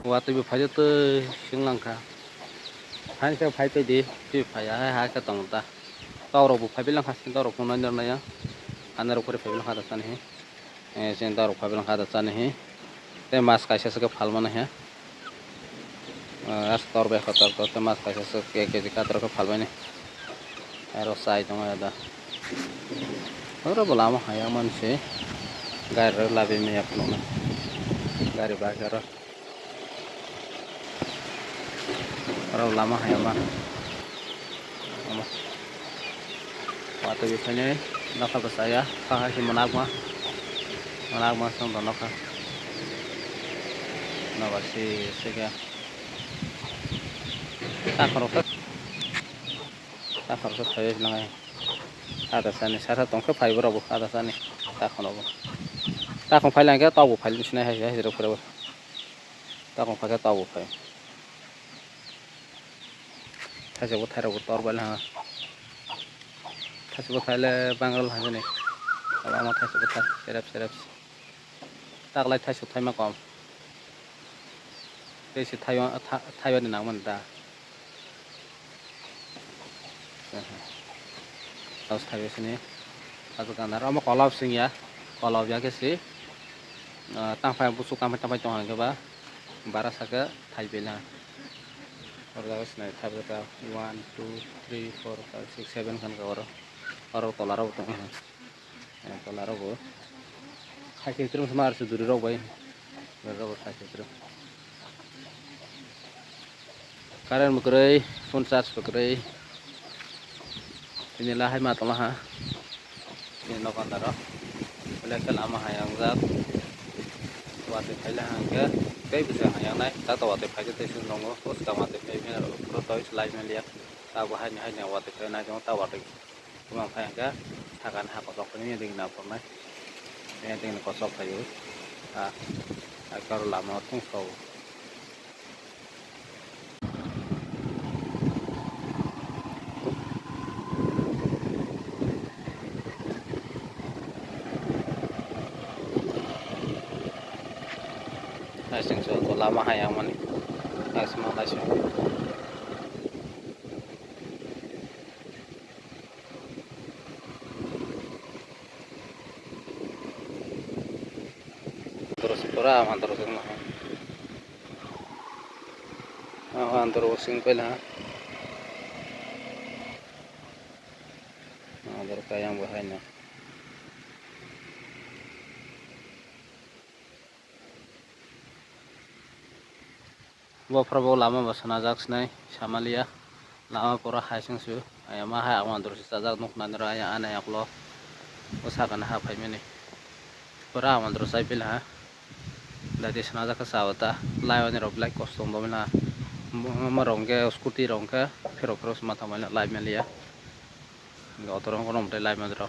Watu bi phai to singlangka. Hai ke phai to di bi phai ha ka tong ta. Tawro bu phai bilang hasin tawro phone nang na ya. Anar upore phai bilang hada san he. Sen tawro phai bilang hada san he. Te mas kaisa se ke phal mana he. As tor be khatar to te mas kaisa se ke ka tor ke phal bane. Aro sai tong ada. Ora bolama haya man se. Gari labi me apno na. Gari bagara. Ora lama haya man. Watu bi phai ne nakha ba saya kha hi managma sang do nakha. Na ba se ke ta khoro phai bilang ai. Ada sani sara tong ke phai bro bu ada sani ta khono bu. Ta khong phai lang ke taw bu phai sine ha hi ro phra bu. Ta khong phai ke taw bu phai. Thase bu thara bu tor bal ha. Thase bu phai le bangal ha jane. Aba ma thase bu thar serap. Tak lai thase thai ma kom. Ke si thai ba ni nang man da. Taus thai be sini. Atu kan dar ama kolab sing ya. Kolab ya ke si. Tang phai bu su kam ta pai tong ha ke ba. Bara sa ke thai be na. Orga sini thai be ta 1 2 3 4 5 6 7 kan ka oro tolara bu tong. Tolara bu. Khai ke trum smar su duri ro bai. Ro khai ke trum. Karen mukrai phone charge mukrai. Inilah hai matlah ha. Ini no kan daro. Boleh ke lama hayang zat. Wate phai la hang ke kai bisa hayang nai ta to wate phai ke te sun nongo os ka wate phai me ro to slide me liat. Ta ba hai ne wate phai na jong ta wate. Kuma phai ke thakan ha ko sok ni ding na pon nai. Ne ding ko sok phai yu. Kar lama thung so. Sing so to lama hayang mani. Asma kasih. Terus pura mantar sing mah. Antar sing pel ha. Antar kayang bahaya. Bo prabo lama basana jak snai samalia lama pura haising su ayama ha antar sajak nuk nanra ya ana yaklo usakan ha phai meni pura antar sai pel ha dadi sana jak sawata lai ani rob lai kostom do mena marongke scooty rongke phero smata mala lai melia otorong konom lai madro